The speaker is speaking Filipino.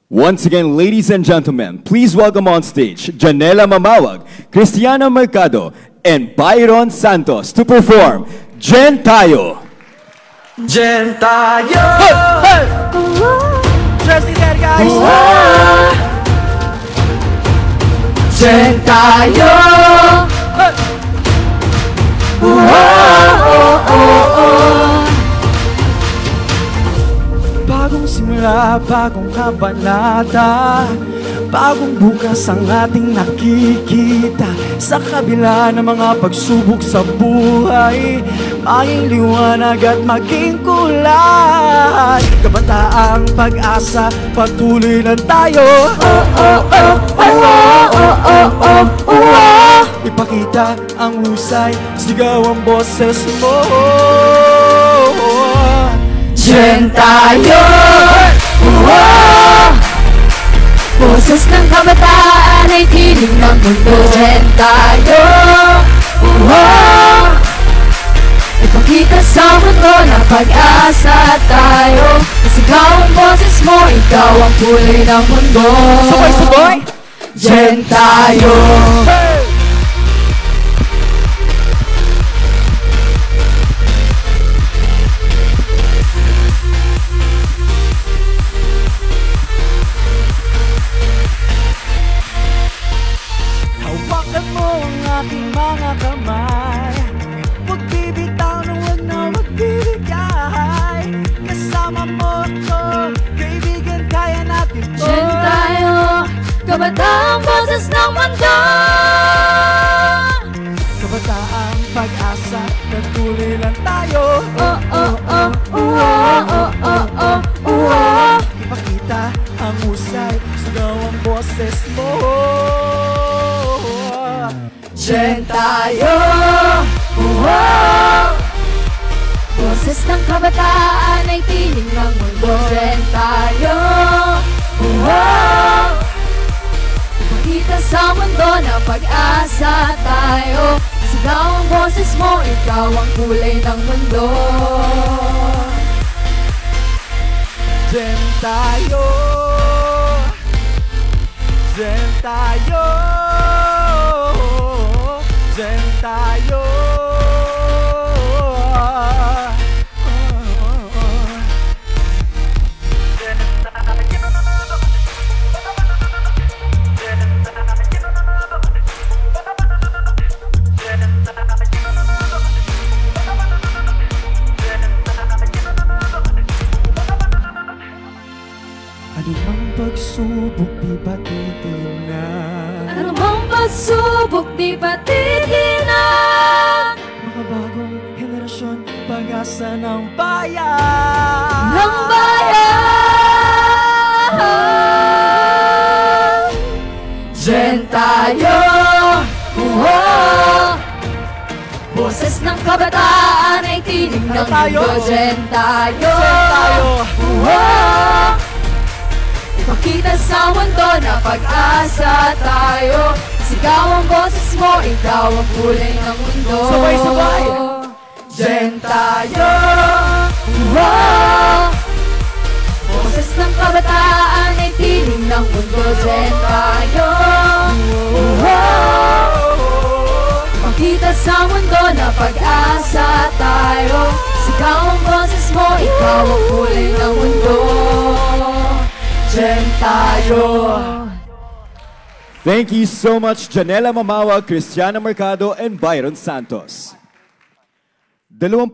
Once again, ladies and gentlemen, please welcome on stage Janela Mamawag, Cristiano Mercado, and Byron Santos to perform Gen Tayo. Gen Tayo! Trusty there, guys! Gen Tayo! Bagong simula, bagong kabanata, bagong bukas ang ating nakikita. Sa kabila ng mga pagsubok sa buhay, maging liwanag at maging kulay. Kabataang pag-asa, patuloy lang tayo. Ipakita ang husay, sigaw ang boses mo. Gen Tayo! Boses ng kabataan ay tinig ng mundo. Gen Tayo! Ipakita sa mundo na pag-asa tayo. Sigaw ang boses mo, ikaw ang kulay ng mundo. Sabay-sabay! Gen Tayo! Hawakan mo ang aking mga kamay, huwag bibitaw na huwag na magbibigay. Kasama mo ako, kaibigan, kaya natin to. Gen Tayo, kabataang boses ng mundo. Kabataang pag-asa, patuloy lang tayo. Ipakita ang husay, sigaw ang boses mo. Gen Tayo! Boses ng kabataan ay tinig ng mundo. Gen Tayo! Ipakita sa mundo na pag-asa tayo. Sigaw ang boses mo, ikaw ang kulay ng mundo. Gen Tayo! Gen Tayo! Gen Tayo! Ano bang pagsubok di ba titinan? Ano bang pagsubok di ba titinan? Makabagong henerasyon, pag-asa ng bayan. Ng bayan! Gen Tayo! Boses ng kabataan ay tinig ng mundo. Gen Tayo! Ipakita sa mundo na pag-asa tayo. Sigaw ang boses mo, ikaw ang kulay ng mundo. Sabay-sabay! Gen Tayo! Boses ng kabataan ay tinig ng mundo. Gen Tayo! Ipakita sa mundo na pag-asa tayo. Sigaw ang boses mo, ikaw ang kulay ng mundo. Gen Tayo! Thank you so much, Janela Mamawag, Cristiano Mercado, and Byron Santos. 21